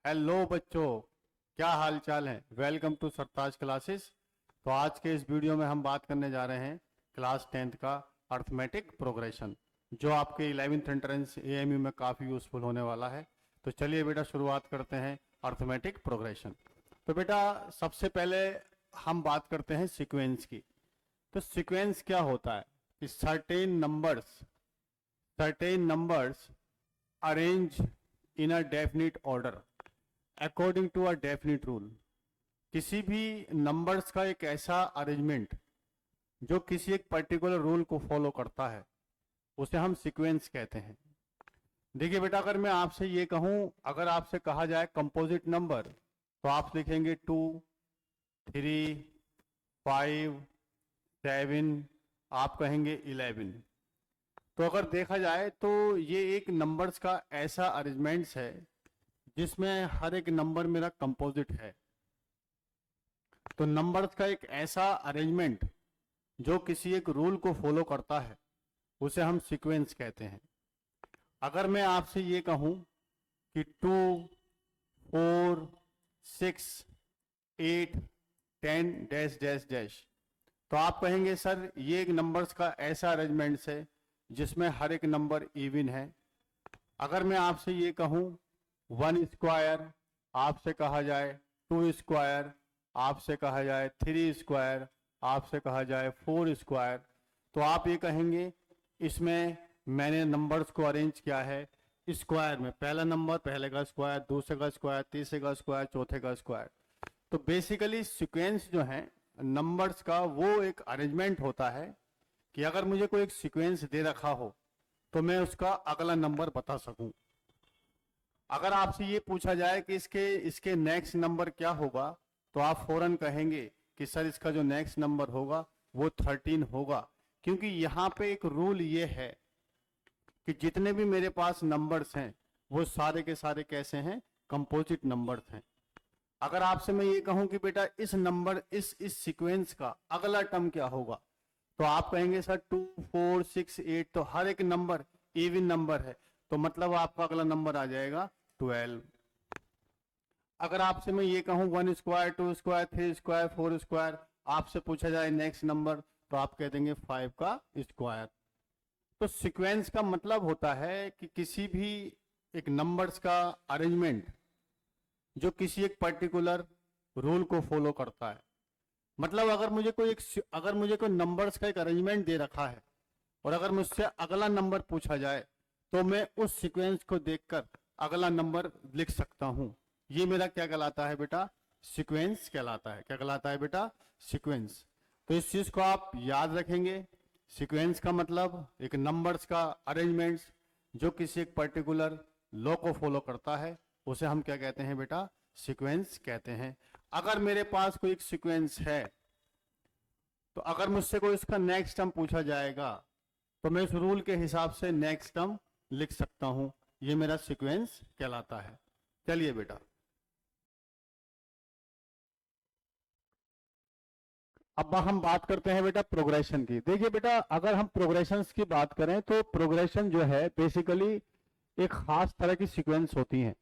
Hello बच्चों, क्या हाल चाल है। Welcome to Sartaj classes. तो आज के इस वीडियो में हम बात करने जा रहे हैं क्लास 10th का अर्थमेटिक प्रोग्रेशन, जो आपके 11th एंट्रेंस एएमयू में काफ़ी यूज़फुल होने वाला है। तो चलिए बेटा शुरुआत करते हैं अर्थमेटिक प्रोग्रेशन। तो बेटा सबसे पहले हम बात करते हैं सीक्वेंस की। तो सीक्वेंस क्या होता है कि certain numbers arrange in a definite order according to a definite rule. किसी भी नंबर्स का एक ऐसा अरेंजमेंट जो किसी एक पर्टिकुलर रूल को फॉलो करता है उसे हम सीक्वेंस कहते हैं। देखिए बेटा, अगर मैं आपसे ये कहूं, अगर आपसे कहा जाए कंपोजिट नंबर, तो आप लिखेंगे 2, 3, 5, 7, आप कहेंगे 11। तो अगर देखा जाए तो ये एक नंबर्स का ऐसा अरेंजमेंट्स है जिसमें हर एक नंबर मेरा कंपोजिट है। तो नंबर्स का एक ऐसा अरेंजमेंट जो किसी एक रूल को फॉलो करता है उसे हम सीक्वेंस कहते हैं। अगर मैं आपसे ये कहूं कि 2, 4, 6, 8, 10 डैश डैश डैश, तो आप कहेंगे सर ये एक नंबर्स का ऐसा अरेंजमेंट है जिसमें हर एक नंबर इवन है। अगर मैं आपसे ये कहूं 1 स्क्वायर, आपसे कहा जाए 2 स्क्वायर, आपसे कहा जाए 3 स्क्वायर, आपसे कहा जाए 4 स्क्वायर, तो आप ये कहेंगे इसमें मैंने नंबर्स को अरेंज किया है स्क्वायर में। पहला नंबर पहले का स्क्वायर, दूसरे का स्क्वायर, तीसरे का स्क्वायर, चौथे का स्क्वायर। तो बेसिकली सीक्वेंस जो है नंबर्स का वो एक अरेंजमेंट होता है कि अगर मुझे कोई एक सीक्वेंस दे रखा हो तो मैं उसका अगला नंबर बता सकूं। अगर आपसे ये पूछा जाए कि इसके नेक्स्ट नंबर क्या होगा, तो आप फौरन कहेंगे कि सर इसका जो नेक्स्ट नंबर होगा वो 13 होगा, क्योंकि यहाँ पे एक रूल ये है कि जितने भी मेरे पास नंबर्स हैं वो सारे के सारे कैसे हैं, कंपोजिट नंबर्स हैं। अगर आपसे मैं ये कहूं कि बेटा इस सीक्वेंस का अगला टर्म क्या होगा, तो आप कहेंगे सर 2, 4, 6, 8, तो हर एक नंबर इवन नंबर है, तो मतलब आपका अगला नंबर आ जाएगा 12। अगर आपसे मैं ये कहूं 1 स्क्वायर, 2 स्क्वायर, 3 स्क्वायर, 4 स्क्वायर, आपसे पूछा जाए नेक्स्ट नंबर, तो आप कह देंगे 5 का स्क्वायर। तो सीक्वेंस का मतलब होता है कि किसी भी एक नंबर्स का अरेंजमेंट जो किसी एक पर्टिकुलर रूल को फॉलो करता है। मतलब अगर मुझे कोई नंबर्स का एक अरेंजमेंट दे रखा है और अगर मुझसे अगला नंबर पूछा जाए तो मैं उस सीक्वेंस को देखकर अगला नंबर लिख सकता हूं। ये मेरा क्या कहलाता है बेटा, सीक्वेंस कहलाता है। क्या कहलाता है बेटा, सीक्वेंस। तो इस चीज को आप याद रखेंगे। सीक्वेंस का मतलब एक नंबर्स का अरेंजमेंट्स जो किसी एक पर्टिकुलर लॉ को फॉलो करता है उसे हम क्या कहते हैं बेटा, सीक्वेंस कहते हैं। अगर मेरे पास कोई एक सीक्वेंस है तो अगर मुझसे कोई इसका नेक्स्ट टर्म पूछा जाएगा तो मैं इस रूल के हिसाब से नेक्स्ट टर्म लिख सकता हूं। ये मेरा सीक्वेंस कहलाता है। चलिए बेटा, अब हम बात करते हैं बेटा प्रोग्रेशन की। देखिए बेटा, अगर हम प्रोग्रेशंस की बात करें तो प्रोग्रेशन जो है बेसिकली एक खास तरह की सीक्वेंस होती है।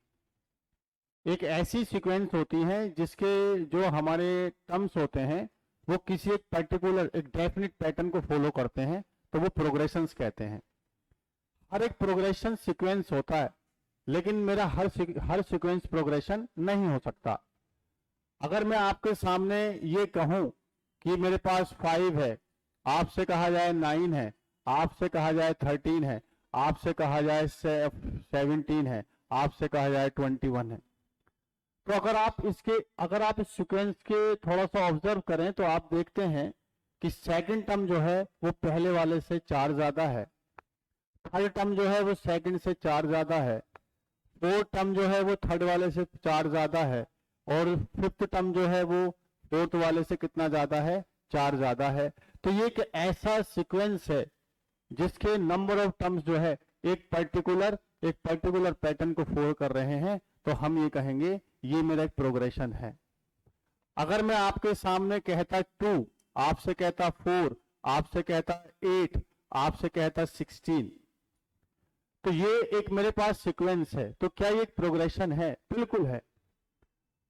एक ऐसी सीक्वेंस होती है जिसके जो हमारे टर्म्स होते हैं वो किसी एक पर्टिकुलर एक डेफिनेट पैटर्न को फॉलो करते हैं, तो वो प्रोग्रेशंस कहते हैं। हर एक प्रोग्रेशन सीक्वेंस होता है, लेकिन मेरा हर सीक्वेंस प्रोग्रेशन नहीं हो सकता। अगर मैं आपके सामने ये कहूं कि मेरे पास 5 है, आपसे कहा जाए 9 है, आपसे कहा जाए 13 है, आपसे कहा जाए 17 है, आपसे कहा जाए 21 है, तो अगर आप इस सीक्वेंस के थोड़ा सा ऑब्जर्व करें तो आप देखते हैं कि सेकंड टर्म जो है वो पहले वाले से 4 ज्यादा है, थर्ड टर्म जो है वो सेकंड से 4 ज्यादा है, फोर्थ टर्म जो है वो थर्ड वाले से 4 ज्यादा है, और फिफ्थ टर्म जो है वो फोर्थ वाले से कितना ज्यादा है, 4 ज्यादा है। तो ये एक ऐसा सीक्वेंस है जिसके नंबर ऑफ टर्म्स जो है एक पर्टिकुलर पैटर्न को फॉलो कर रहे हैं, तो हम ये कहेंगे ये मेरा एक प्रोग्रेशन है। अगर मैं आपके सामने कहता 2, आपसे कहता 4, आपसे कहता 8, आपसे कहता 16, तो ये एक मेरे पास सीक्वेंस है। तो क्या ये एक प्रोग्रेशन है? बिल्कुल है।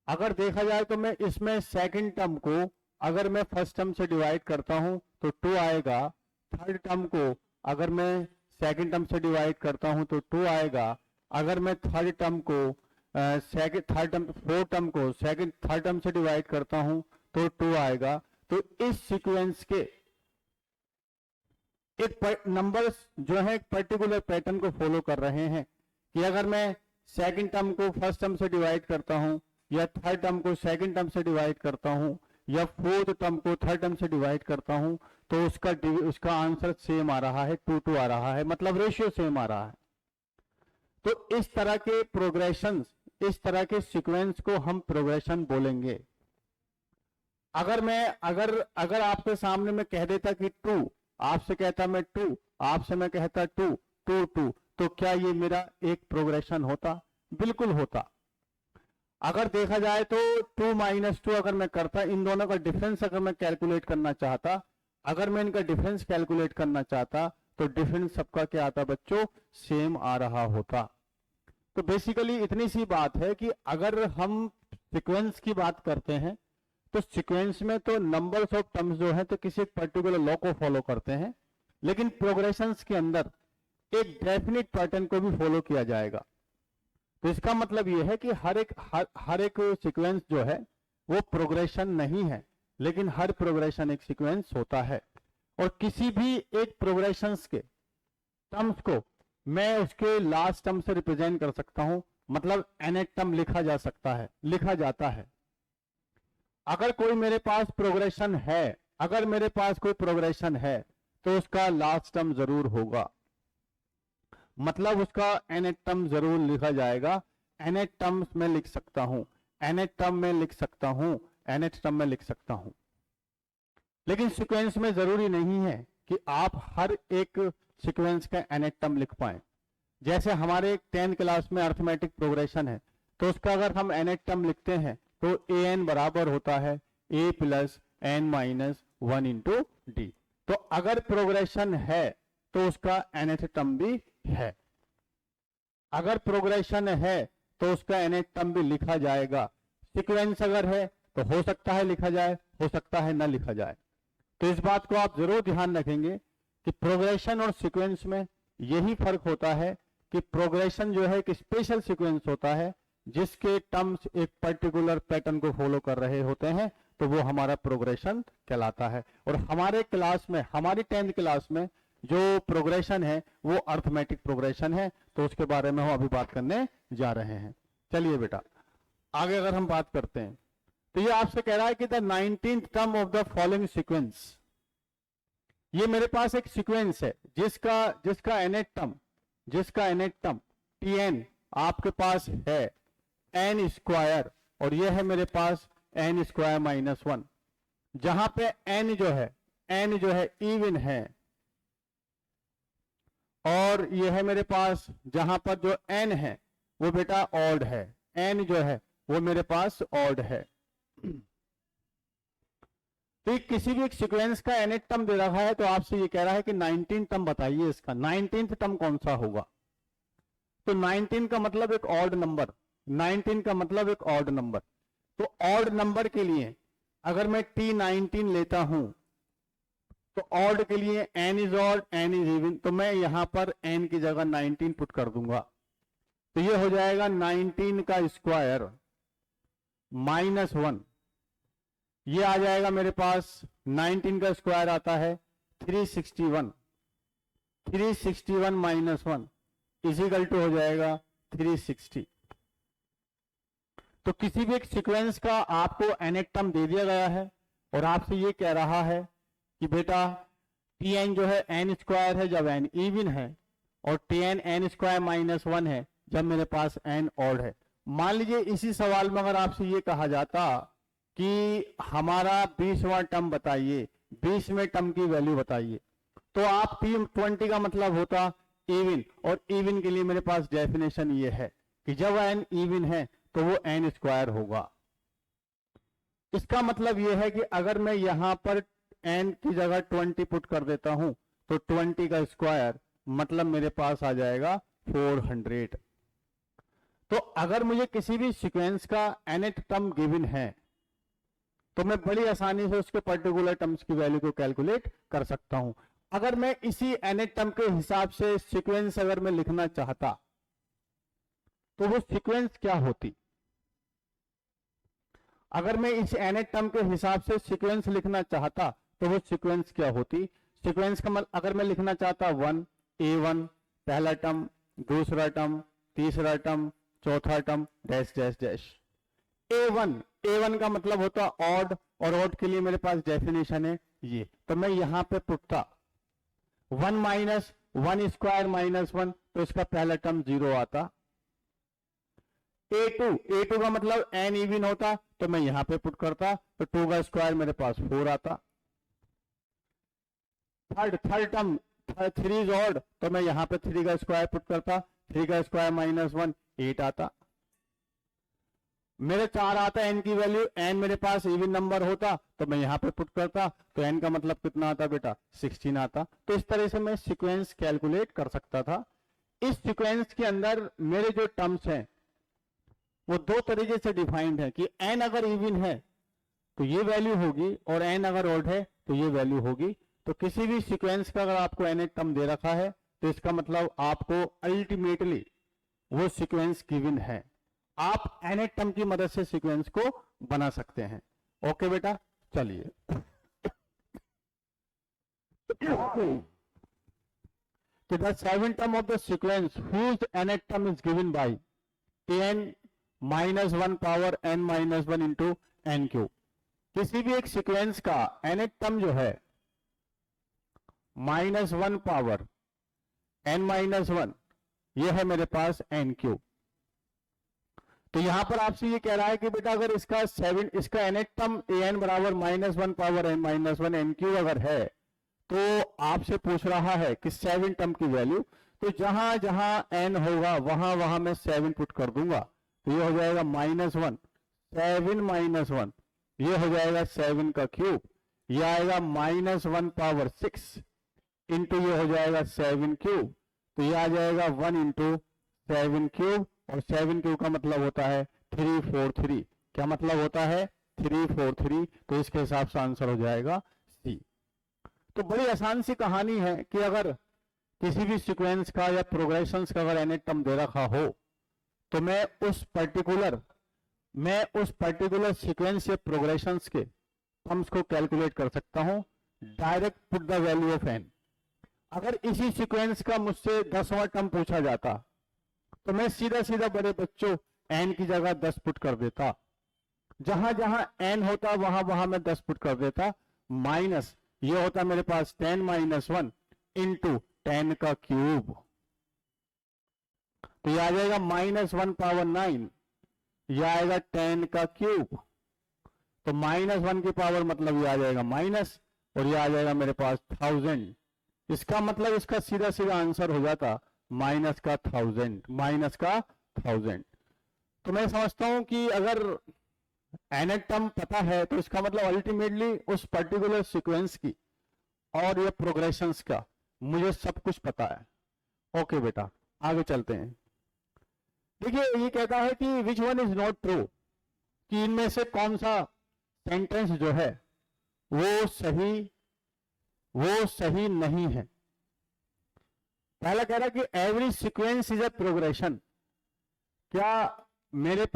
अगर देखा जाए तो मैं इसमें सेकंड टर्म को अगर मैं फर्स्ट टर्म से डिवाइड करता हूं तो 2 आएगा, थर्ड टर्म को अगर मैं सेकंड टर्म से डिवाइड करता हूं तो 2 आएगा, अगर मैं थर्ड टर्म को फोर्थ टर्म को सेकंड थर्ड टर्म से डिवाइड करता हूं तो 2 आएगा। तो इस सीक्वेंस के एक नंबर्स जो है एक पर्टिकुलर पैटर्न को फॉलो कर रहे हैं कि अगर मैं सेकंड टर्म को फर्स्ट टर्म से डिवाइड करता हूं या थर्ड टर्म को सेकंड टर्म से डिवाइड करता हूं या फोर्थ टर्म को थर्ड टर्म से डिवाइड करता हूं तो उसका आंसर सेम आ रहा है, 2 आ रहा है, मतलब रेशियो सेम आ रहा है। तो इस तरह के प्रोग्रेशन, इस तरह के सीक्वेंस को हम प्रोग्रेशन बोलेंगे। अगर आपके सामने मैं कह देता कि 2, आपसे कहता मैं 2, आपसे मैं कहता 2 2 2, तो क्या ये मेरा एक प्रोग्रेशन होता? बिल्कुल होता। अगर देखा जाए तो 2 - 2 अगर मैं करता, इन दोनों का डिफरेंस अगर मैं कैलकुलेट करना चाहता, अगर मैं इनका डिफरेंस कैलकुलेट करना चाहता तो डिफरेंस सबका क्या आता बच्चों? सेम आ रहा होता। तो बेसिकली इतनी सी बात है कि अगर हम सीक्वेंस की बात करते हैं तो सीक्वेंस में तो नंबर्स ऑफ टर्म्स जो है तो किसी पर्टिकुलर लॉ को फॉलो करते हैं, लेकिन प्रोग्रेशंस के अंदर एक डेफिनेट पैटर्न को भी फॉलो किया जाएगा। तो इसका मतलब यह है कि हर एक सीक्वेंस जो है वो प्रोग्रेशन नहीं है, लेकिन हर प्रोग्रेशन एक सीक्वेंस होता है। और किसी भी एक प्रोग्रेशंस के टर्म्स को मैं उसके लास्ट टर्म से रिप्रेजेंट कर सकता हूं, मतलब nth टर्म लिखा जाता है। अगर कोई मेरे पास प्रोग्रेशन है, अगर मेरे पास कोई प्रोग्रेशन है तो उसका लास्ट टर्म जरूर होगा, मतलब उसका nth टर्म जरूर लिखा जाएगा। nth टर्म्स में लिख सकता हूं, nth टर्म में लिख सकता हूं, nth टर्म में लिख सकता हूं। लेकिन सीक्वेंस में जरूरी नहीं है कि आप हर एक सीक्वेंस का nth टर्म लिख पाए। जैसे हमारे 10th क्लास में अर्थमेटिक प्रोग्रेशन है तो उसका अगर हम nth टर्म लिखते हैं तो an बराबर होता है a + n - 1 × d। तो अगर प्रोग्रेशन है तो उसका nth टर्म भी है, अगर प्रोग्रेशन है तो उसका nth टर्म भी लिखा जाएगा। सीक्वेंस अगर है तो हो सकता है लिखा जाए, हो सकता है ना लिखा जाए। तो इस बात को आप जरूर ध्यान रखेंगे कि प्रोग्रेशन और सीक्वेंस में यही फर्क होता है कि प्रोग्रेशन जो है एक स्पेशल सीक्वेंस होता है जिसके टर्म्स एक पर्टिकुलर पैटर्न को फॉलो कर रहे होते हैं, तो वो हमारा प्रोग्रेशन कहलाता है। और हमारे क्लास में, हमारी 10th क्लास में जो प्रोग्रेशन है वो अर्थमेटिक प्रोग्रेशन है, तो उसके बारे में हम अभी बात करने जा रहे हैं। चलिए बेटा आगे अगर हम बात करते हैं तो ये आपसे कह रहा है कि the 19th term of the following sequence, ये मेरे पास एक सीक्वेंस है जिसका nth टर्म tn आपके पास है n², और यह है मेरे पास n² - 1, जहां पे n जो है इवन है, और यह है मेरे पास जहां पर जो n है वो बेटा ऑड है, n जो है वो मेरे पास ऑड है। तो किसी भी एक सीक्वेंस का nth टर्म दे रखा है तो आपसे ये कह रहा है कि 19 टर्म बताइए, इसका 19th टर्म कौन सा होगा। तो 19 का मतलब एक ऑड नंबर, 19 का मतलब एक ऑड नंबर। तो ऑड नंबर के लिए अगर मैं T19 लेता हूं तो ऑड के लिए n is odd, n is even, तो मैं यहां पर n की जगह 19 पुट कर दूंगा। तो ये हो जाएगा 19 का स्क्वायर -1, ये आ जाएगा मेरे पास 19 का स्क्वायर आता है 361, 361 - 1 इजिकल टू हो जाएगा 360। तो किसी भी एक सीक्वेंस का आपको nth टर्म दे दिया गया है और आपसे ये कह रहा है कि बेटा tn जो है n² है जब n इवन है, और tn n² - 1 है जब मेरे पास n ऑड है। मान लीजिए इसी सवाल में अगर आपसे ये कहा जाता कि हमारा 20वां टर्म बताइए, 20वें टर्म की वैल्यू बताइए, तो आप 20 का मतलब होता इवन, और इवन के लिए मेरे पास डेफिनेशन ये है कि जब n इवन है तो वो n² होगा। इसका मतलब ये है कि अगर मैं यहां पर n की जगह 20 पुट कर देता हूं तो 20 का स्क्वायर मतलब मेरे पास आ जाएगा 400। तो अगर मुझे किसी भी सीक्वेंस का nth टर्म गिवन है तो मैं बड़ी आसानी से उसके पर्टिकुलर टर्म्स की वैल्यू को कैलकुलेट कर सकता हूं। अगर मैं इसी nth टर्म के हिसाब से सीक्वेंस अगर मैं लिखना चाहता तो वो सीक्वेंस क्या होती? अगर मैं इस nth टर्म के हिसाब से सीक्वेंस लिखना चाहता तो वो सीक्वेंस क्या होती? सीक्वेंस का अगर मैं लिखना चाहता 1 A1 पहला टर्म, दूसरा टर्म, तीसरा टर्म, चौथा term, dash dash dash. A1 का मतलब होता ऑड, और ऑड के लिए मेरे पास डेफिनेशन है ये, तो मैं यहां पे पुटता 1 माइनस 1 स्क्वायर माइनस 1, तो इसका पहला टर्म 0 आता। A2 का मतलब n इवन होता, तो मैं यहां पे पुट करता, तो 2 का स्क्वायर मेरे पास 4 आता। थर्ड टर्म 3 इज ऑड, तो मैं यहां पे 3 का स्क्वायर पुट करता, 3 का स्क्वायर माइनस 1 8 आता। मेरे 4 आता n की वैल्यू, n मेरे पास इवन नंबर होता तो मैं यहां पे पुट करता, तो n का मतलब कितना आता बेटा? 16 आता। तो इस तरह से मैं सीक्वेंस कैलकुलेट कर सकता था। इस सीक्वेंस के अंदर मेरे जो टर्म्स हैं वो दो तरीके से डिफाइंड है कि n अगर इवन है तो ये वैल्यू होगी, और n अगर ऑड है तो ये वैल्यू होगी। तो किसी भी सीक्वेंस का अगर आपको nth टर्म दे रखा है तो इसका मतलब आपको अल्टीमेटली वो सीक्वेंस गिवन है। आप nth टर्म की मदद से सीक्वेंस को बना सकते हैं। ओके बेटा, चलिए। तो the 7th term of the sequence whose nth term is given by n minus 1 power n minus 1 into n cube. किसी भी एक सीक्वेंस का nth टर्म जो है -1 पावर n माइनस 1, ये है मेरे पास n क्यूब। तो यहां पर आपसे ये कह रहा है कि बेटा अगर इसका nth टर्म an बराबर -1 power n minus 1 n cube अगर है, तो आपसे पूछ रहा है कि 7 टर्म की वैल्यू। तो जहां जहां n होगा वहां वहां मैं 7 पुट कर दूंगा, तो ये हो जाएगा -1 7 माइनस 1, ये हो जाएगा 7 का क्यूब, ये आएगा -1 पावर 6 इंटू ये हो जाएगा 7 क्यूब, तो ये आ जाएगा 1 इंटू 7 क्यूब, और 7 क्यूब का मतलब होता है 343। क्या मतलब होता है? 343। तो इसके हिसाब से आंसर हो जाएगा सी। तो बड़ी आसान सी कहानी है कि अगर किसी भी सीक्वेंस का या प्रोग्रेशंस का अगर nth टर्म दे रखा हो तो मैं उस पर्टिकुलर सीक्वेंस या प्रोग्रेशंस के टर्म्स को कैलकुलेट कर सकता हूं। Direct put the value of n। अगर इसी सीक्वेंस का मुझसे 10वां टर्म पूछा जाता तो मैं सीधा सीधा बड़े बच्चों n की जगह 10 पुट कर देता। जहां जहां n होता वहां वहां मैं 10 पुट कर देता। माइनस ये होता मेरे पास 10 माइनस 1 इंटू 10 का क्यूब, तो ये आ जाएगा -1 पावर 9, ये आएगा 10 का क्यूब। तो -1 की पावर मतलब ये आ जाएगा माइनस, और ये आ जाएगा मेरे पास 1000। इसका मतलब इसका सीधा सीधा आंसर हो जाता माइनस का 1000। तो मैं समझता हूं कि अगर nth टर्म पता है तो इसका मतलब अल्टीमेटली उस पर्टिकुलर सीक्वेंस की और ये प्रोग्रेशंस का मुझे सब कुछ पता है। ओके बेटा, आगे चलते हैं। देखिए ये कहता है कि which one is not true, कि इनमें से कौन सा सेंटेंस जो है वो सही नहीं है। पहला कह रहा है कि every sequence is a progression. क्या मेरे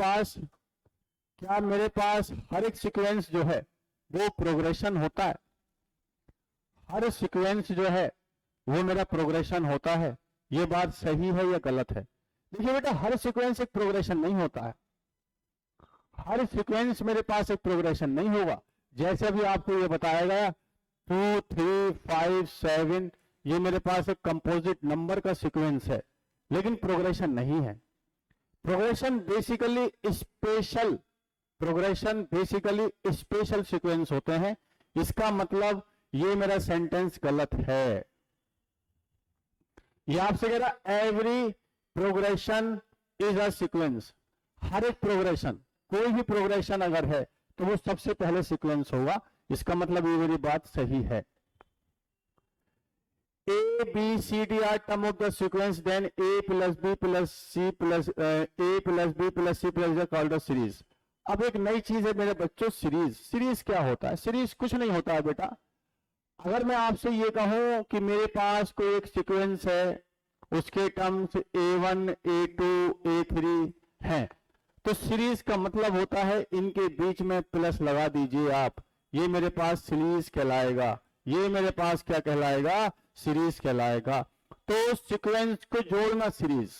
पास हर एक सीक्वेंस जो है वो प्रोग्रेशन होता है? हर सीक्वेंस जो है वो मेरा प्रोग्रेशन होता है? ये बात सही है या गलत है? देखिए बेटा, हर सीक्वेंस एक प्रोग्रेशन नहीं होता है। हर सीक्वेंस मेरे पास एक प्रोग्रेशन नहीं होगा। जैसे अभी आपको ये बताया गया 2 3 5 7, ये मेरे पास एक कंपोजिट नंबर का सीक्वेंस है, लेकिन प्रोग्रेशन नहीं है। प्रोग्रेशन बेसिकली स्पेशल सीक्वेंस होते हैं। इसका मतलब ये मेरा सेंटेंस गलत है। ये आपसे कह रहा every progression is a sequence. हर एक प्रोग्रेशन, कोई भी प्रोग्रेशन अगर है तो वो सबसे पहले सीक्वेंस होगा। इसका मतलब ये मेरी बात सही है। A, B, C, D are term of the sequence, then A plus B plus C plus A plus B plus C plus D called the series. अब एक नई चीज है मेरे बच्चों, सीरीज। सीरीज क्या होता है? सीरीज कुछ नहीं होता है बेटा। अगर मैं आपसे ये कहूं कि मेरे पास कोई एक सीक्वेंस है, उसके टर्म्स A1, A2, A3 हैं, तो सीरीज का मतलब होता है इनके बीच में प्लस लगा दीजिए आप, ये मेरे पास सीरीज कहलाएगा। ये मेरे पास क्या कहलाएगा? सीरीज कहलाएगा। तो सीक्वेंस को जोड़ना सीरीज।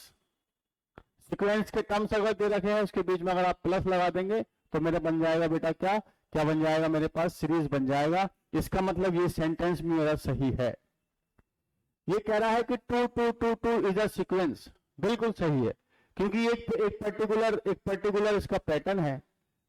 सीक्वेंस के टर्म्स अगर दे रखे हैं, उसके बीच में अगर आप प्लस लगा देंगे तो मेरा बन जाएगा बेटा क्या क्या बन जाएगा? मेरे पास सीरीज बन जाएगा। इसका मतलब ये सेंटेंस भी मेरा सही है। ये कह रहा है कि 2 2 2 2 इज अ सीक्वेंस, बिल्कुल सही है, क्योंकि एक पर्टिकुलर इसका पैटर्न है,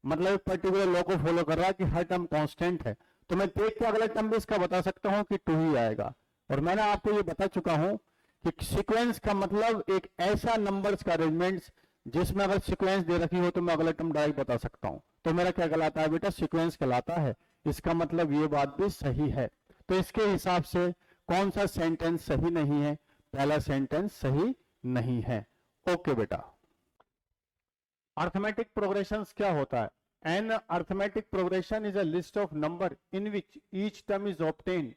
मतलब एक पर्टिकुलर लॉ को फॉलो कर रहा है कि हर टर्म कांस्टेंट है। तो मैं देख के अगला टर्म भी इसका बता सकता हूं कि 2 ही आएगा। और मैंने आपको ये बता चुका हूं कि सीक्वेंस का मतलब एक ऐसा नंबर्स का अरेंजमेंट जिसमें अगर सीक्वेंस दे रखी हो तो मैं अगला टर्म डायरेक्ट बता सकता हूं। तो मेरा क्या कहलाता है बेटा? सीक्वेंस कहलाता है। इसका मतलब ये बात भी सही है। तो इसके हिसाब से कौन सा सेंटेंस सही नहीं है? पहला सेंटेंस सही नहीं है। ओके बेटा। अर्थमेटिक प्रोग्रेशन क्या होता है? An arithmetic progression is a list of number in which each term is obtained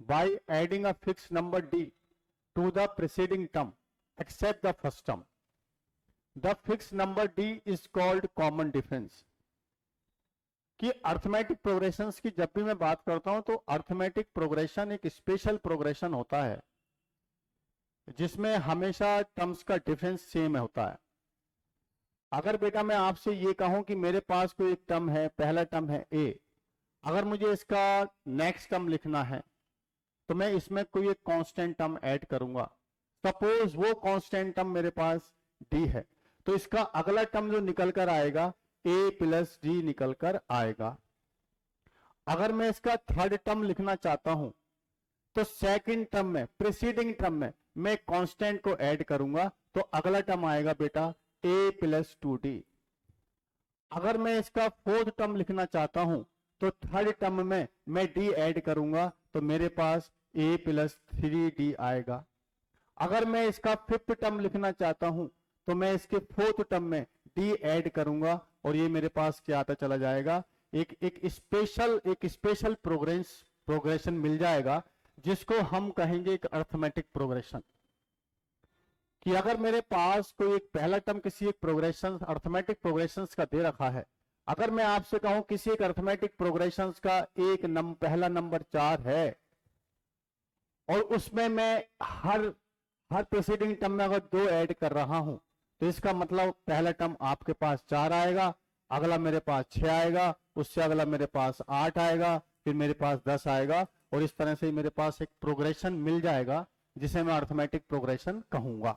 by adding a fixed number d to the preceding term except the first term. The fixed number d is called common difference. कि arithmetic progressions की जब भी मैं बात करता हूं तो arithmetic progression एक स्पेशल प्रोग्रेशन होता है जिसमें हमेशा टर्म्स का डिफरेंस सेम होता है। अगर बेटा मैं आपसे ये कहूं कि मेरे पास कोई एक टर्म है, पहला टर्म है a, अगर मुझे इसका नेक्स्ट टर्म लिखना है तो मैं इसमें कोई एक कांस्टेंट टर्म ऐड करूंगा। सपोज वो कांस्टेंट टर्म मेरे पास d है, तो इसका अगला टर्म जो निकल कर आएगा a प्लस डी निकल कर आएगा। अगर मैं इसका थर्ड टर्म लिखना चाहता हूं तो सेकंड टर्म में, प्रीसीडिंग टर्म में मैं कांस्टेंट को ऐड करूंगा, तो अगला टर्म आएगा बेटा a प्लस 2d। अगर मैं इसका फोर्थ टर्म लिखना चाहता हूं तो थर्ड टर्म में मैं d ऐड करूंगा, तो मेरे पास a प्लस 3d आएगा। अगर मैं इसका फिफ्थ टर्म लिखना चाहता हूं तो मैं इसके फोर्थ टर्म में d ऐड करूंगा और ये मेरे पास क्या आता चला जाएगा? एक स्पेशल प्रोग्रेशन मिल जाएगा जिसको हम कहेंगे एक अर्थमेटिक प्रोग्रेशन। कि अगर मेरे पास कोई एक पहला टर्म किसी एक प्रोग्रेशन अर्थमेटिक प्रोग्रेशंस का दे रखा है, अगर मैं आपसे कहूं किसी एक अर्थमेटिक प्रोग्रेशंस का पहला नंबर 4 है और उसमें मैं हर प्रीसीडिंग टर्म में अगर 2 ऐड कर रहा हूं, तो इसका मतलब पहला टर्म आपके पास 4 आएगा, अगला मेरे पास 6 आएगा, उससे अगला मेरे पास 8 आएगा, फिर मेरे पास 10 आएगा, और इस तरह से मेरे पास एक प्रोग्रेशन मिल जाएगा जिसे मैं अर्थमेटिक प्रोग्रेशन कहूंगा।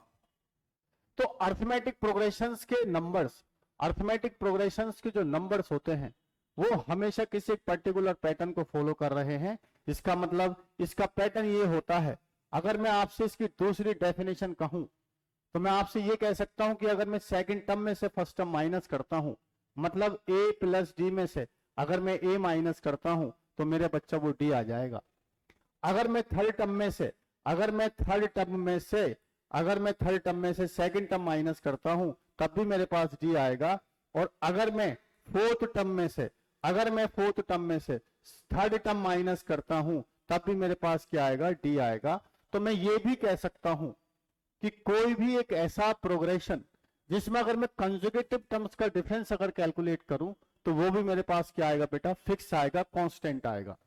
तो अर्थमेटिक प्रोग्रेशंस के नंबर्स, अर्थमेटिक प्रोग्रेशंस के जो नंबर्स होते हैं वो हमेशा किसी एक पर्टिकुलर पैटर्न को फॉलो कर रहे हैं। इसका मतलब इसका पैटर्न ये होता है। अगर मैं आपसे इसकी दूसरी डेफिनेशन कहूं तो मैं आपसे ये कह सकता हूं कि अगर मैं सेकंड टर्म में से फर्स्ट टर्म माइनस करता हूं, मतलब a प्लस डी में से अगर मैं a माइनस करता हूं तो मेरे बच्चा वो d आ जाएगा। अगर मैं थर्ड टर्म में से सेकंड टर्म माइनस करता हूं तब भी मेरे पास d आएगा। और अगर मैं फोर्थ टर्म में से थर्ड टर्म माइनस करता हूं तब भी मेरे पास क्या आएगा? d आएगा। तो मैं ये भी कह सकता हूं कि कोई भी एक ऐसा प्रोग्रेशन जिसमें अगर मैं कंजुगेटिव टर्म्स का डिफरेंस अगर कैलकुलेट करूं तो वो भी मेरे पास क्या आएगा बेटा? फिक्स आएगा, कांस्टेंट आएगा।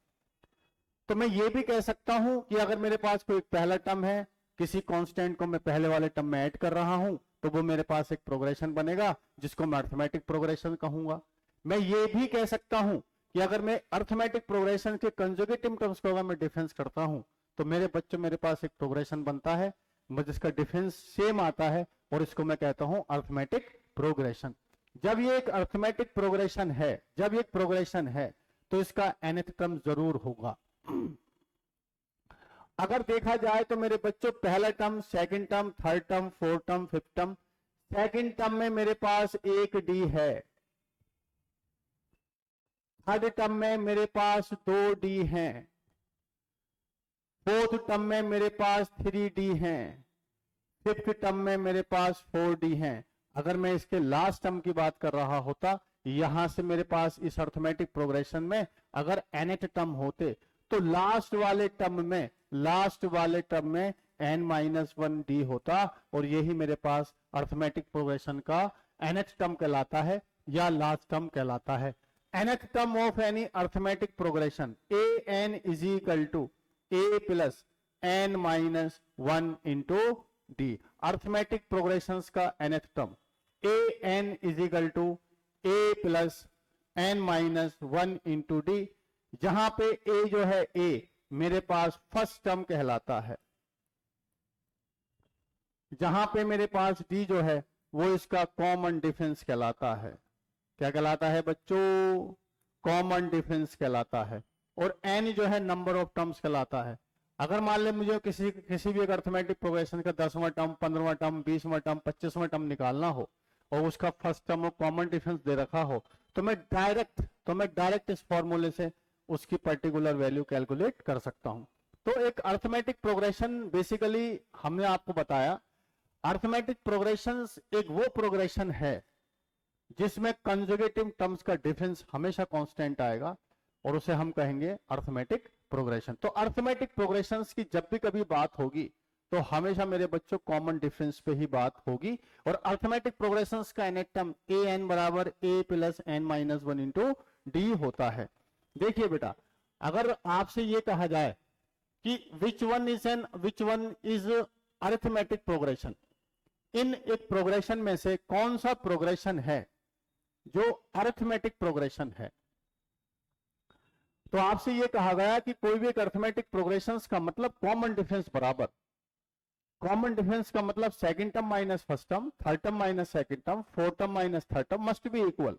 तो मैं ये भी कह सकता हूं कि अगर मेरे पास कोई पहला टर्म है, किसी कांस्टेंट को मैं पहले वाले टर्म में ऐड कर रहा हूं, तो वो मेरे पास एक प्रोग्रेशन बनेगा जिसको मैं अर्थमेटिक प्रोग्रेशन कहूंगा। मैं ये भी कह सकता हूं कि अगर मैं अर्थमेटिक प्रोग्रेशन के कंजुगेटिव टर्म्स को अगर मैं डिफरेंस करता हूं तो मेरे बच्चों मेरे पास एक प्रोग्रेशन बनता है जिसका डिफरेंस सेम आता है, और इसको मैं कहता हूं अर्थमेटिक प्रोग्रेशन। जब ये एक अर्थमेटिक प्रोग्रेशन है, तो इसका nth टर्म जरूर होगा। अगर देखा जाए तो मेरे बच्चों पहला term, second term, third term, fourth term, fifth term, second term में मेरे पास एक डी है, थर्ड टर्म में मेरे पास 2 डी हैं, फोर्थ टर्म में मेरे पास 3d है, फिफ्थ टर्म में मेरे पास 4d है। अगर मैं इसके लास्ट टर्म की बात कर रहा होता, यहां से मेरे पास इस अर्थमेटिक प्रोग्रेशन में अगर nth टर्म होते तो लास्ट वाले टर्म में n-1d होता, और यही मेरे पास अर्थमेटिक प्रोग्रेशन का nth टर्म कहलाता है या लास्ट टर्म कहलाता है। nth term of any arithmetic progression an is equal to a plus n-1 into d. Arithmetic progressions का nth term an is equal to a plus n-1 into d, जहां पे a जो है a मेरे पास first term कहलाता है, जहां पे मेरे पास d जो है वो इसका कॉमन डिफरेंस कहलाता है। क्या कहलाता है बच्चों? कॉमन डिफरेंस कहलाता है। और n जो है नंबर ऑफ टर्म्स कहलाता है। अगर मान ले मुझे किसी भी एक अर्थमेटिक प्रोग्रेशन का 10वां टर्म, 15वां टर्म, 20वां टर्म, 25वां टर्म निकालना हो और उसका फर्स्ट टर्म और कॉमन डिफरेंस दे रखा हो, तो मैं डायरेक्ट इस फॉर्मूले से उसकी पर्टिकुलर वैल्यू कैलकुलेट कर सकता हूं। तो एक अर्थमेटिक प्रोग्रेशन बेसिकली हमने आपको बताया, अर्थमेटिक प्रोग्रेशंस एक वो प्रोग्रेशन है जिसमें कंजुगेटिव टर्म्स का डिफरेंस हमेशा कांस्टेंट आएगा और उसे हम कहेंगे अर्थमेटिक प्रोग्रेशन। तो अर्थमेटिक प्रोग्रेशंस की जब भी कभी बात होगी तो हमेशा मेरे बच्चों कॉमन डिफरेंस पे ही बात होगी। और अर्थमेटिक प्रोग्रेशंस का nth टर्म an बराबर a plus n-1 into D होता है। देखिए बेटा, अगर आपसे ये कहा जाए कि which one is arithmetic progression, इन एक प्रोग्रेशन में से कौन सा प्रोग्रेशन है जो अर्थमेटिक प्रोग्रेशन है, तो आपसे यह कहा गया कि कोई भी एक अर्थमेटिक प्रोग्रेशंस का मतलब कॉमन डिफरेंस बराबर, कॉमन डिफरेंस का मतलब second term minus first term, third term minus second term, fourth term minus third term must be equal.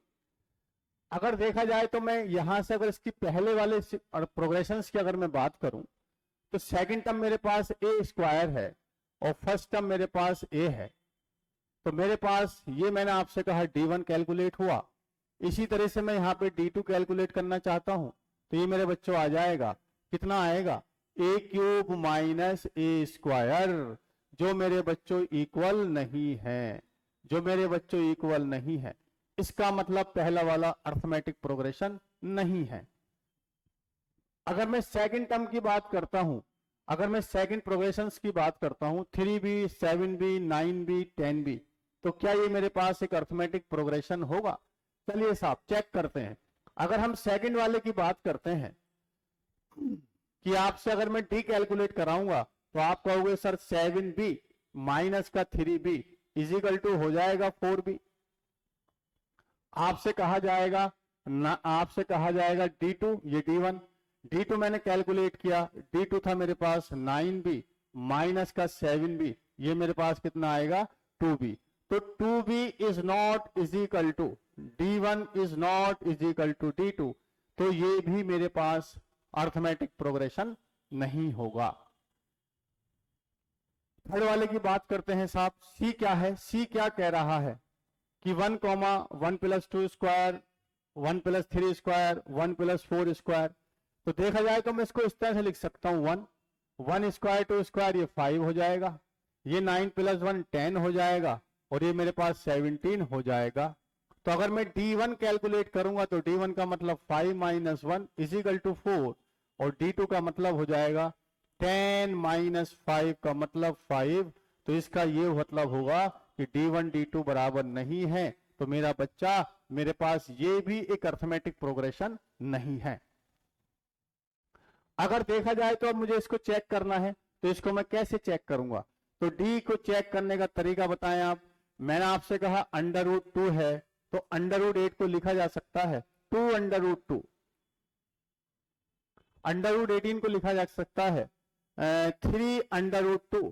अगर देखा जाए तो मैं यहां से अगर इसकी पहले वाले प्रोग्रेशंस की अगर मैं बात करूं तो सेकंड टर्म मेरे पास a स्क्वायर है और फर्स्ट टर्म मेरे पास a है, तो मेरे पास ये मैंने आपसे कहा d1 कैलकुलेट हुआ। इसी तरह से मैं यहाँ पे d2 कैलकुलेट करना चाहता हूं तो ये मेरे बच्चों आ जाएगा, कितना आएगा? a cube minus a square, जो मेरे बच्चों इक्वल नहीं है, जो मेरे बच्चों इक्वल नहीं है। इसका मतलब पहला वाला अर्थमेटिक प्रोग्रेशन नहीं है। अगर मैं सेकंड टर्म की बात करता हूं, अगर मैं सेकंड प्रोग्रेशंस की बात करता हूं 3b, 7b, 9b, 10b, तो क्या ये मेरे पास एक अर्थमेटिक प्रोग्रेशन होगा? चलिए साहब चेक करते हैं। अगर हम सेकंड वाले की बात करते हैं कि आपसे अगर मैं डी कैलकुलेट कराऊंगा तो आप कहोगे सर 7b माइनस का 3b इजिकल टू हो जाएगा 4b। आपसे कहा जाएगा d2, ये d1, d2 मैंने कैलकुलेट किया, d2 था मेरे पास 9b माइनस का 7b, ये मेरे पास कितना आएगा? 2b। तो 2b is not is equal to d1 is not is equal to d2, तो ये भी मेरे पास अर्थमेटिक प्रोग्रेशन नहीं होगा। थर्ड वाले की बात करते हैं साहब, c क्या है? c क्या कह रहा है कि 1, 1 plus 2 square, 1 plus 3 square, 1 plus 4 square. तो देखा जाए तो मैं इसको इस तरह से लिख सकता हूं 1 स्क्वायर 2 स्क्वायर, ये 5 हो जाएगा, ये 9 प्लस 1 10 हो जाएगा और ये मेरे पास 17 हो जाएगा। तो अगर मैं d1 कैलकुलेट करूंगा तो d1 का मतलब 5 माइनस 1 इजिकल टू 4 और d2 का मतलब हो जाएगा 10 माइनस 5 का मतलब 5। तो इसका ये मतलब होगा कि d1 d2 बराबर नहीं है, तो मेरा बच्चा मेरे पास ये भी एक अर्थमेटिक प्रोग्रेशन नहीं है। अगर देखा जाए तो अब मुझे इसको चेक करना है, तो इसको मैं कैसे चेक करूंगा? तो d को चेक करने का तरीका बताएं आप। मैंने आपसे कहा अंडर रूट 2 है, तो अंडर रूट 8 को लिखा जा सकता है 2 अंडर रूट 2, अंडर रूट 18 को लिखा जा सकता है 3 अंडर रूट 2,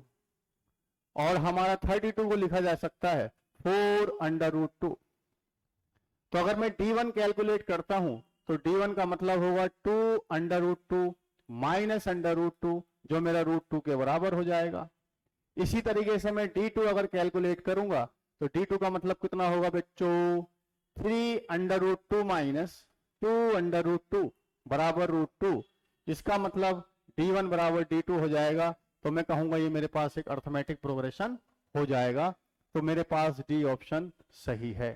और हमारा 32 को लिखा जा सकता है 4 अंडर रूट 2। तो अगर मैं d1 कैलकुलेट करता हूं तो d1 का मतलब होगा 2 under root 2 minus under root 2, जो मेरा रूट 2 के बराबर हो जाएगा। इसी तरीके से मैं d2 अगर कैलकुलेट करूंगा तो d2 का मतलब कितना होगा बच्चों? 3 under root 2 minus 2 under root 2 बराबर रूट 2। इसका मतलब D1 बराबर D2 हो जाएगा, तो मैं कहूंगा ये मेरे पास एक अर्थमेटिक प्रोग्रेशन हो जाएगा। तो मेरे पास डी ऑप्शन सही है।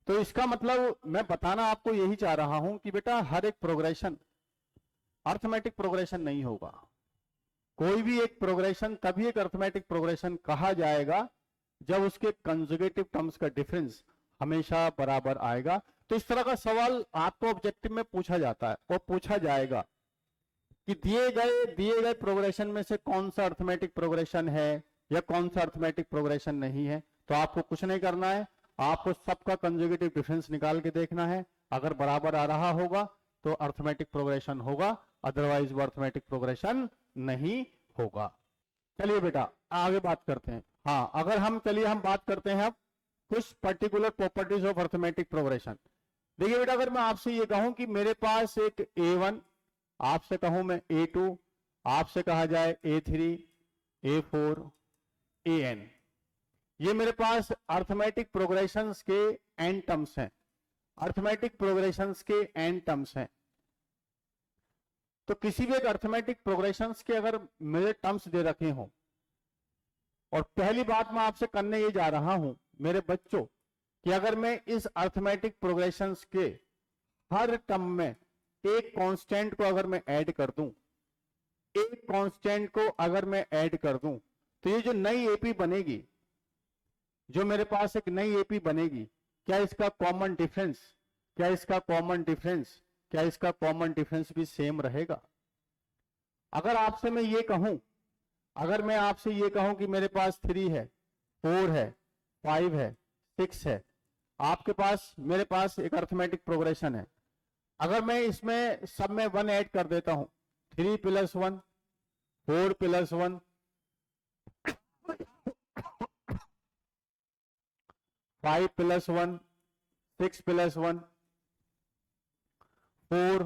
तो इसका मतलब मैं बताना आपको यही चाह रहा हूं कि बेटा हर एक प्रोग्रेशन अर्थमेटिक प्रोग्रेशन नहीं होगा। कोई भी एक प्रोग्रेशन तभी एक अर्थमेटिक प्रोग्रेशन कहा जाएगा जब उसके कंजुगेटिव टर्म्स का डिफरेंस हमेशा बराबर आएगा। तो इस तरह का सवाल आपको ऑब्जेक्टिव में पूछा जाता है और पूछा जाएगा कि दिए गए प्रोग्रेशन में से कौन सा अर्थमेटिक प्रोग्रेशन है या कौन सा अर्थमेटिक प्रोग्रेशन नहीं है। तो आपको कुछ नहीं करना है, आपको सबका कंजुगेटिव डिफरेंस निकाल के देखना है। अगर बराबर आ रहा होगा तो अर्थमेटिक प्रोग्रेशन होगा, अदरवाइज वो अर्थमेटिक प्रोग्रेशन नहीं होगा। चलिए बेटा आगे बात करते हैं। हाँ, अगर हम बात करते हैं अब कुछ particular properties of arithmetic progression. देखिए बेटा, अगर मैं आपसे ये कहूं कि मेरे पास एक A1, आपसे कहूं मैं A2, आपसे कहा जाए A3, A4, AN, ये मेरे पास अर्थमेटिक प्रोग्रेशंस के एन टर्म्स हैं, अर्थमेटिक प्रोग्रेशंस के एन टर्म्स हैं। तो किसी भी एक अर्थमेटिक प्रोग्रेशंस के अगर मेरे टर्म्स दे रखे हों, और पहली बात मैं आपसे करने ये जा रहा हूं मेरे बच्चों कि अगर मैं इस अर्थमेटिक प्रोग्रेशंस के हर टर्म में एक कांस्टेंट को अगर मैं ऐड कर दूं, एक कांस्टेंट को अगर मैं ऐड कर दूं, तो ये जो नई एपी बनेगी, जो मेरे पास एक नई एपी बनेगी, क्या इसका कॉमन डिफरेंस भी सेम रहेगा? अगर आपसे मैं ये कहूं, अगर मैं आपसे ये कहूं कि मेरे पास 3 है, 4 है, 5 है, 6 है, आपके पास मेरे पास एक अर्थमेटिक प्रोग्रेशन है। अगर मैं इसमें सब में 1 ऐड कर देता हूं, 3 + 1, 4 + 1, 5 + 1, 6 + 1, 4,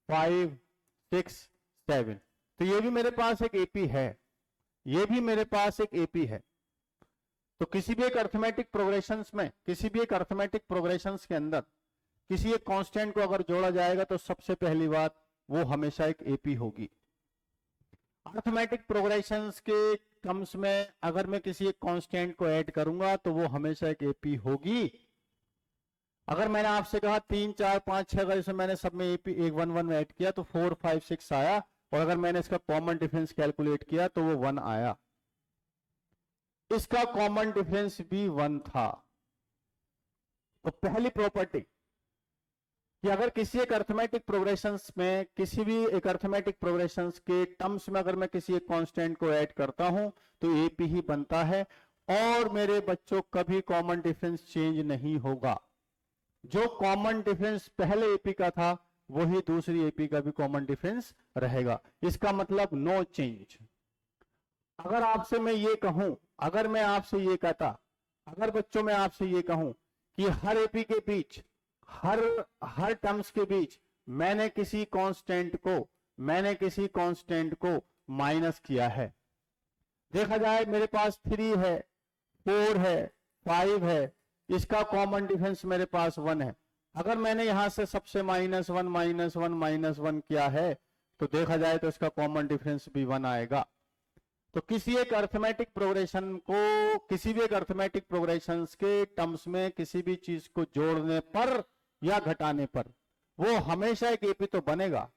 5, 6, 7, तो ये भी मेरे पास एक एपी है, ये भी मेरे पास एक एपी है। तो किसी भी एक अर्थमेटिक प्रोग्रेशंस में, किसी भी एक अर्थमेटिक प्रोग्रेशंस के अंदर किसी एक कांस्टेंट को अगर जोड़ा जाएगा तो सबसे पहली बात वो हमेशा एक एपी होगी। अर्थमेटिक प्रोग्रेशंस के टर्म्स में अगर मैं किसी एक कांस्टेंट को ऐड करूंगा तो वो हमेशा एक एपी होगी। अगर मैंने आपसे कहा 3, 4, 5, 6, अगर इसे मैंने सब में एपी 1, 1, 1 में ऐड किया तो 4, 5, 6 आया, और अगर मैंने इसका कॉमन डिफरेंस कैलकुलेट किया तो वो 1 आया। इसका कॉमन डिफरेंस भी 1 था। तो पहली प्रॉपर्टी कि अगर किसी एक अर्थमेटिक प्रोग्रेशंस में, किसी भी एक अर्थमेटिक प्रोग्रेशंस के टर्म्स में अगर मैं किसी एक कांस्टेंट को ऐड करता हूं तो एपी ही बनता है, और मेरे बच्चों कभी कॉमन डिफरेंस चेंज नहीं होगा। जो कॉमन डिफरेंस पहले एपी का था वही दूसरी एपी का भी कॉमन डिफरेंस रहेगा। इसका मतलब नो चेंज। अगर आपसे मैं ये कहूं, अगर मैं आपसे ये कहता, अगर बच्चों मैं आपसे ये कहूं कि हर एपी के बीच, हर टर्म्स के बीच मैंने किसी कांस्टेंट को माइनस किया है, देखा जाए मेरे पास 3 है, 4 है, 5 है, इसका कॉमन डिफरेंस मेरे पास 1 है। अगर मैंने यहां से सबसे -1, -1 किया है तो देखा जाए तो इसका कॉमन डिफरेंस भी 1 आएगा। तो किसी एक अर्थमेटिक प्रोग्रेशन को, किसी भी एक अर्थमेटिक प्रोग्रेशंस के टर्म्स में किसी भी चीज को जोड़ने पर या घटाने पर वो हमेशा एक एपी तो बनेगा,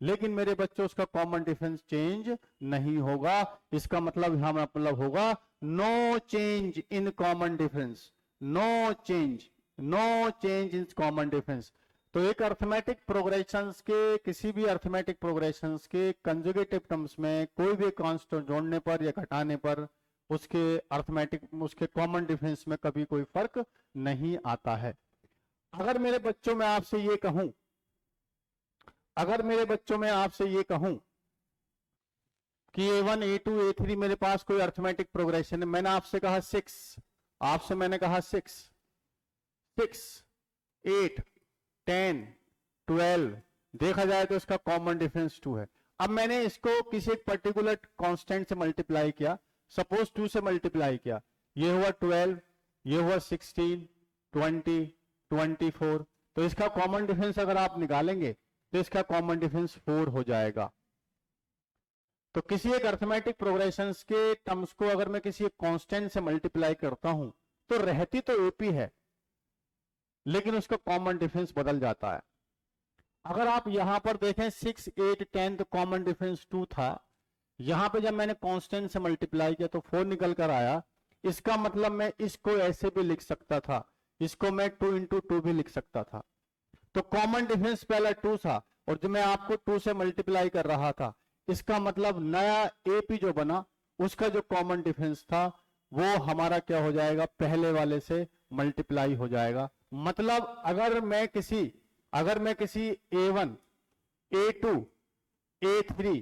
लेकिन मेरे बच्चों उसका कॉमन डिफरेंस चेंज नहीं होगा। इसका मतलब यहां मतलब होगा no change in common difference, no change in common difference. तो एक अर्थमेटिक प्रोग्रेशंस के, किसी भी अर्थमेटिक प्रोग्रेशंस के कंजुगेटिव टर्म्स में कोई भी कांस्टेंट जोड़ने पर या घटाने पर उसके कॉमन डिफरेंस में कभी कोई फर्क नहीं आता है। अगर मेरे बच्चों में आपसे ये कहूं, कि A1, A2, A3 मेरे पास कोई अर्थमेटिक प्रोग्रेशन है, मैंने आपसे कहा 6, आपसे मैंने कहा 6, 8, 10, 12, देखा जाए तो इसका कॉमन डिफरेंस 2 है। अब मैंने इसको किसी एक पर्टिकुलर कांस्टेंट से मल्टीप्लाई किया, सपोज 2 से मल्टीप्लाई किया, ये हुआ 12, ये हुआ 16, 20, 24, तो इसका कॉमन डिफरेंस अगर आप निकालेंगे तो इसका कॉमन डिफरेंस 4 हो जाएगा। तो किसी एक अर्थमेटिक प्रोग्रेशंस के टर्म्स को अगर मैं किसी एक कांस्टेंट से मल्टीप्लाई करता हूं तो रहती तो एपी है, लेकिन उसका कॉमन डिफरेंस बदल जाता है। अगर आप यहां पर देखें 6, 8, 10 तो कॉमन डिफरेंस 2 था। यहां पे जब मैंने कांस्टेंट से मल्टीप्लाई किया तो 4 निकल कर आया। इसका मतलब मैं इसको ऐसे भी लिख सकता था, इसको मैं 2 इंटू 2 भी लिख सकता था। तो कॉमन डिफरेंस पहला 2 था और जो मैं आपको 2 से मल्टीप्लाई कर रहा था, इसका मतलब नया एपी जो बना उसका जो कॉमन डिफरेंस था वो हमारा क्या हो जाएगा, पहले वाले से मल्टीप्लाई हो जाएगा। मतलब अगर मैं किसी A1, A2, A3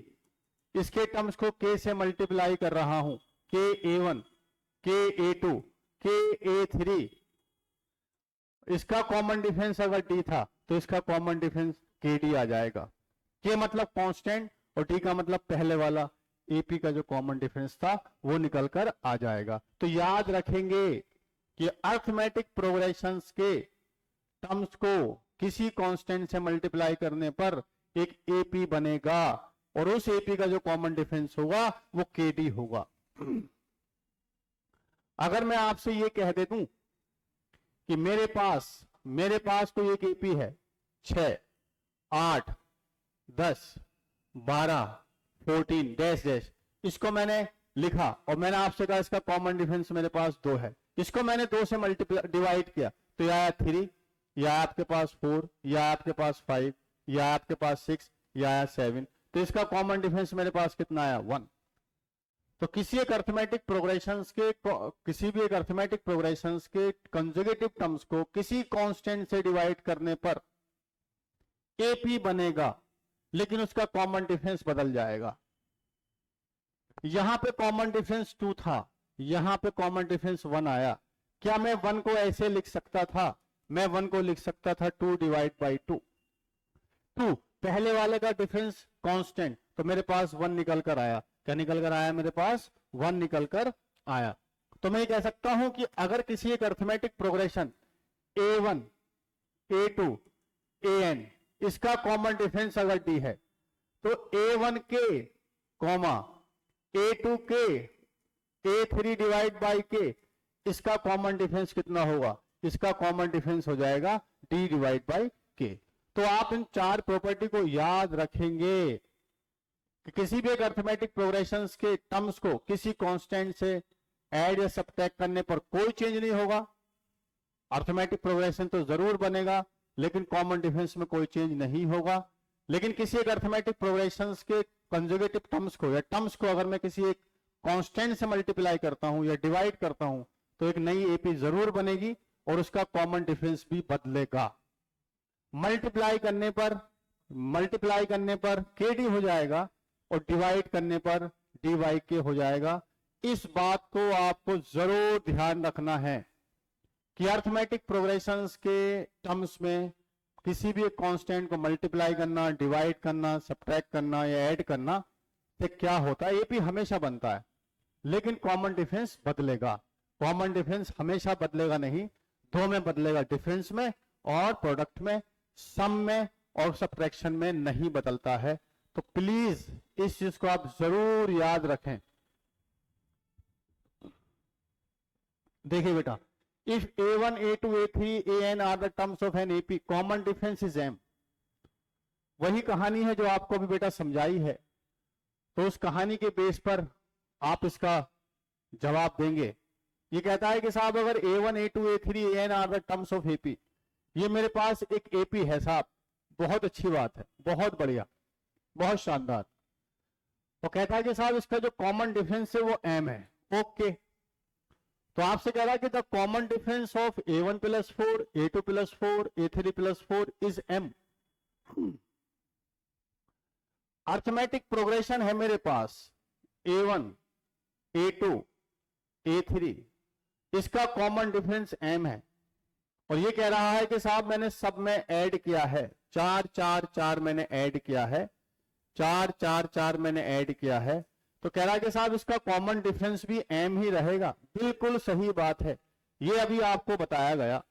इसके टर्म्स को K से मल्टीप्लाई कर रहा हूं, KA1, KA2, KA3, इसका कॉमन डिफरेंस अगर D था तो इसका कॉमन डिफरेंस KD आ जाएगा। K मतलब कांस्टेंट और D का मतलब पहले वाला AP का जो कॉमन डिफरेंस था वो निकल कर आ जाएगा। तो याद रखेंगे कि अर्थमेटिक प्रोग्रेशंस के टर्म्स को किसी कांस्टेंट से मल्टीप्लाई करने पर एक एपी बनेगा और उस एपी का जो कॉमन डिफरेंस होगा वो केडी होगा। अगर मैं आपसे ये कह दे दूं कि मेरे पास कोई एक एपी है 6, 8, 10, 12, 14 डैश डैश, इसको मैंने लिखा और मैंने आपसे कहा इसका कॉमन डिफरेंस मेरे पास 2 है। इसको मैंने 2 से मल्टीप्लाई डिवाइड किया तो यह आया 3, या आपके पास 4, या आपके पास 5, या आपके पास 6, या 7। तो इसका कॉमन डिफरेंस मेरे पास कितना आया, 1। तो किसी भी एक अर्थमेटिक प्रोग्रेशंस के कंजुगेटिव टर्म्स को किसी कांस्टेंट से डिवाइड करने पर एपी बनेगा, लेकिन उसका कॉमन डिफरेंस बदल जाएगा। यहां पे कॉमन डिफरेंस 2 था, यहां पे कॉमन डिफरेंस 1 आया। क्या मैं 1 को ऐसे लिख सकता था? मैं 1 को लिख सकता था 2 डिवाइड बाई 2। पहले वाले का डिफरेंस कांस्टेंट, तो मेरे पास 1 निकल कर आया। क्या निकल कर आया? मेरे पास 1 निकल कर आया। तो मैं कह सकता हूं कि अगर किसी एक arithmetic progression A1, A2, AN इसका कॉमन डिफरेंस अगर D है तो A1 के कॉमा A2 के A3 डिवाइड बाई के इसका कॉमन डिफरेंस कितना होगा? इसका कॉमन डिफरेंस हो जाएगा D डिवाइड बाई के। तो आप इन 4 प्रॉपर्टी को याद रखेंगे कि किसी भी एक अर्थमेटिक प्रोग्रेशंस के टर्म्स को किसी कांस्टेंट से ऐड या सब्ट्रैक्ट करने पर कोई चेंज नहीं होगा। अर्थमेटिक प्रोग्रेशन तो जरूर बनेगा लेकिन कॉमन डिफरेंस में कोई चेंज नहीं होगा। लेकिन किसी एक अर्थमेटिक प्रोग्रेशंस के कंजुगेटिव टर्म्स को या टर्म्स को अगर मैं किसी एक कांस्टेंट से मल्टीप्लाई करता हूं या डिवाइड करता हूं तो एक नई एपी जरूर बनेगी और उसका कॉमन डिफरेंस भी बदलेगा। मल्टीप्लाई करने पर केडी हो जाएगा और डिवाइड करने पर डी वाई के हो जाएगा। इस बात को आपको जरूर ध्यान रखना है कि अर्थमेटिक प्रोग्रेशंस के टर्म्स में किसी भी एक कांस्टेंट को मल्टीप्लाई करना, डिवाइड करना, सब्ट्रैक्ट करना या ऐड करना से क्या होता है, एपी हमेशा बनता है लेकिन कॉमन डिफरेंस बदलेगा। कॉमन डिफरेंस हमेशा बदलेगा नहीं, दो में बदलेगा, डिफरेंस में और प्रोडक्ट में, सम में और सब्ट्रैक्शन में नहीं बदलता है। तो प्लीज इस चीज को आप जरूर याद रखें। देखिए बेटा, if A1, A2, A3, AN are the terms of an AP, common difference is M। वही कहानी है जो आपको अभी बेटा समझाई है, तो उस कहानी के बेस पर आप इसका जवाब देंगे। ये कहता है कि साहब अगर A1, A2, A3, AN are the terms of AP, ये मेरे पास एक एपी है साहब, बहुत अच्छी बात है, बहुत बढ़िया, बहुत शानदार। तो कहता है कि साहब इसका जो कॉमन डिफरेंस है वो M है। ओके, तो आपसे कह रहा है कि the common difference of A1 plus 4, A2 plus 4, A3 plus 4 is M। Arithmetic progression है मेरे पास A1, A2, A3, इसका कॉमन डिफरेंस M है और ये कह रहा है कि साहब मैंने सब में ऐड किया है, 4 4 4 मैंने ऐड किया है, 4 4 4 मैंने ऐड किया है। तो कह रहा है कि साहब इसका कॉमन डिफरेंस भी M ही रहेगा। बिल्कुल सही बात है, ये अभी आपको बताया गया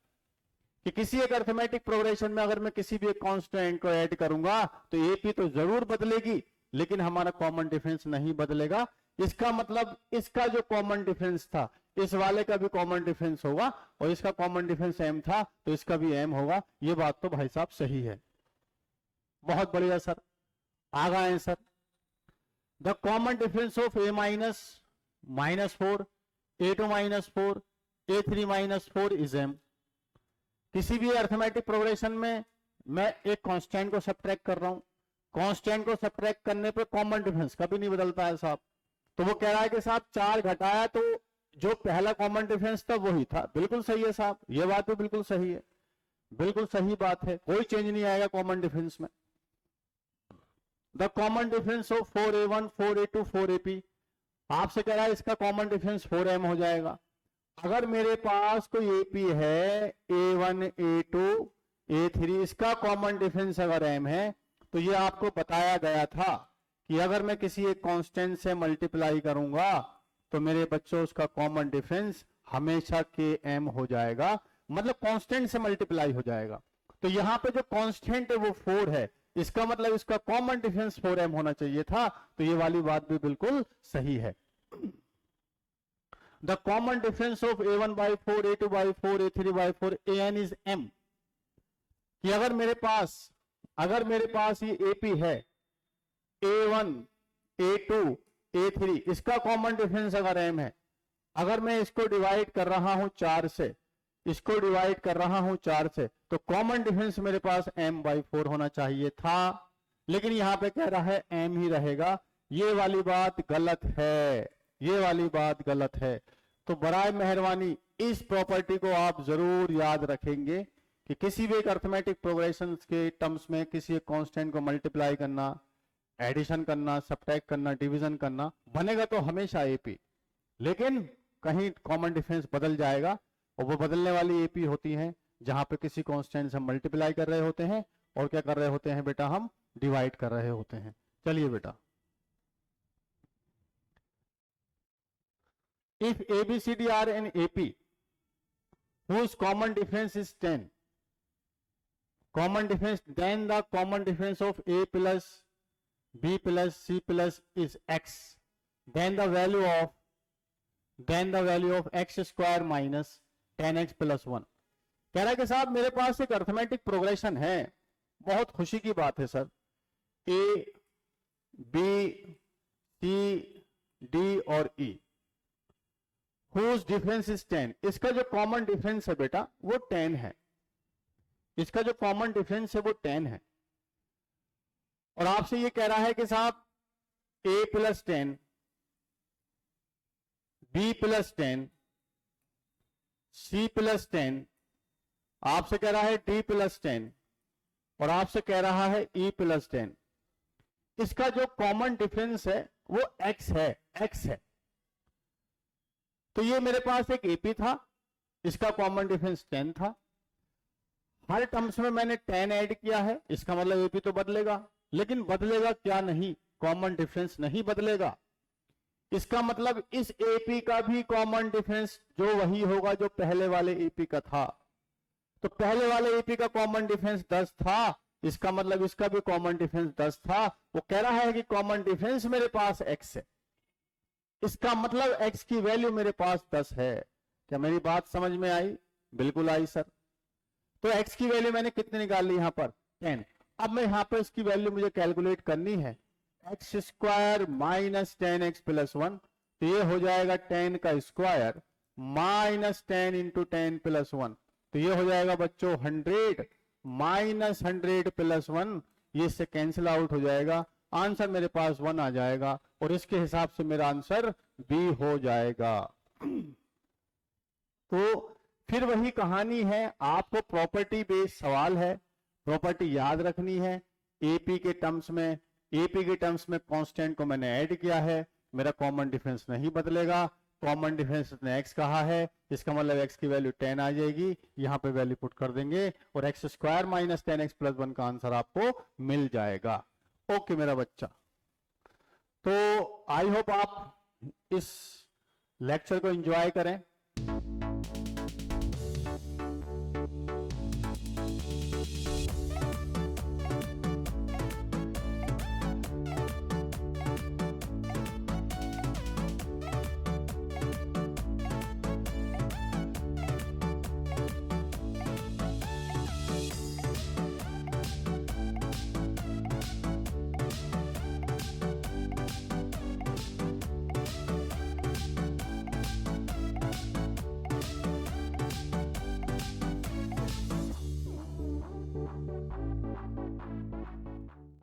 कि किसी एक अर्थमेटिक प्रोग्रेशन में अगर मैं किसी भी एक कांस्टेंट को ऐड करूंगा तो एपी तो जरूर बदलेगी लेकिन हमारा कॉमन डिफरेंस नहीं बदलेगा। इसका मतलब इसका जो कॉमन डिफरेंस था इस वाले का भी कॉमन डिफरेंस होगा, और इसका कॉमन डिफरेंस m था तो इसका भी m होगा। ये बात तो भाई साहब सही है। बहुत बढ़िया सर, आ गए sir. The common difference of a minus -4, a2 -4, a3 -4 is m। किसी भी अर्थमेटिक प्रोग्रेशन में मैं एक कांस्टेंट को सब्ट्रैक्ट कर रहा हूं, कांस्टेंट को सब्ट्रैक्ट करने पे कॉमन डिफरेंस कभी नहीं बदलता है साहब। तो वो कह रहा है कि साहब 4 घटाया तो जो पहला कॉमन डिफरेंस था वही था। बिल्कुल सही है साहब, ये बात भी बिल्कुल सही है, बिल्कुल सही बात है, कोई चेंज नहीं आएगा कॉमन डिफरेंस में। The common difference of 4a1, 4a2, 4ap, आपसे कह रहा है इसका कॉमन डिफरेंस 4m हो जाएगा। अगर मेरे पास कोई एपी है a1, a2, a3, इसका कॉमन डिफरेंस अगर m है तो ये आपको बताया गया था कि अगर मैं किसी एक कांस्टेंट से मल्टीप्लाई करूंगा तो मेरे बच्चों उसका कॉमन डिफरेंस हमेशा km हो जाएगा, मतलब कांस्टेंट से मल्टीप्लाई हो जाएगा। तो यहां पे जो कांस्टेंट है वो 4 है, इसका मतलब इसका कॉमन डिफरेंस 4m होना चाहिए था। तो ये वाली बात भी बिल्कुल सही है। The common difference of a1/4, a2/4, a3/4, an is m। कि अगर मेरे पास ये AP है a1, a2, a3, इसका कॉमन डिफरेंस अगर m है, अगर मैं इसको डिवाइड कर रहा हूं 4 से, इसको डिवाइड कर रहा हूं 4 से, तो कॉमन डिफरेंस मेरे पास m/4 होना चाहिए था, लेकिन यहां पे कह रहा है m ही रहेगा। ये वाली बात गलत है, ये वाली बात गलत है। तो बराए मेहरबानी इस प्रॉपर्टी को आप जरूर याद रखेंगे कि किसी भी एक अर्थमेटिक प्रोग्रेशन के टर्म्स में किसी एक कांस्टेंट को मल्टीप्लाई करना, एडिशन करना, सब्ट्रैक्ट करना, डिवीजन करना, बनेगा तो हमेशा एपी, लेकिन कहीं कॉमन डिफरेंस बदल जाएगा, और वो बदलने वाली एपी होती हैं जहां पे किसी कांस्टेंट से मल्टीप्लाई कर रहे होते हैं और क्या कर रहे होते हैं बेटा, हम डिवाइड कर रहे होते हैं। चलिए बेटा, if ABCD are an AP whose common difference is 10, common difference, then the common difference of A plus B plus C plus is X, then the value of X square minus 10X plus 1। कह रहा है कि साहब मेरे पास एक arithmetic progression है, बहुत खुशी की बात है sir, A, B, C, D और E, whose difference is 10। इसका जो कॉमन डिफरेंस है बेटा वो 10 है, इसका जो कॉमन डिफरेंस है वो 10 है। और आपसे ये कह रहा है कि साहब a plus 10, b plus 10, c plus 10, आपसे कह रहा है d प्लस 10, और आपसे कह रहा है e प्लस 10। इसका जो कॉमन डिफरेंस है वो x है, x है। तो ये मेरे पास एक एपी था, इसका कॉमन डिफरेंस 10 था, हर टर्म्स में मैंने 10 ऐड किया है, इसका मतलब एपी तो बदलेगा, लेकिन बदलेगा क्या नहीं, कॉमन डिफरेंस नहीं बदलेगा। इसका मतलब इस एपी का भी कॉमन डिफरेंस जो वही होगा जो पहले वाले एपी का था। तो पहले वाले एपी का कॉमन डिफरेंस 10 था, इसका मतलब इसका भी कॉमन डिफरेंस 10 था। वो कह रहा है कि कॉमन डिफरेंस मेरे पास x है, इसका मतलब x की वैल्यू मेरे पास 10 है। क्या मेरी बात समझ में आई? बिल्कुल आई सर। तो x की वैल्यू मैंने कितनी निकाल ली यहां पर 10। अब मैं यहां पर इसकी वैल्यू मुझे कैलकुलेट करनी है, x square minus 10x plus 1, तो ये हो जाएगा 10 का स्क्वायर माइनस 10 इंटू 10 प्लस 1, तो ये हो जाएगा बच्चों 100 माइनस 100 प्लस 1, ये इससे कैंसिल आउट हो जाएगा, आंसर मेरे पास 1 आ जाएगा, और इसके हिसाब से मेरा आंसर बी हो जाएगा। तो फिर वही कहानी है, आपको प्रॉपर्टी बेस्ड सवाल है, प्रॉपर्टी याद रखनी है। एपी के टर्म्स में कांस्टेंट को मैंने ऐड किया है, मेरा कॉमन डिफरेंस नहीं बदलेगा, कॉमन डिफरेंस ने x कहा है, इसका मतलब x की वैल्यू 10 आ जाएगी, यहां पे वैल्यू पुट कर देंगे और x square minus 10x plus 1 का आंसर आपको मिल जाएगा। ओके मेरा बच्चा, तो आई होप आप इस लेक्चर को एंजॉय करें।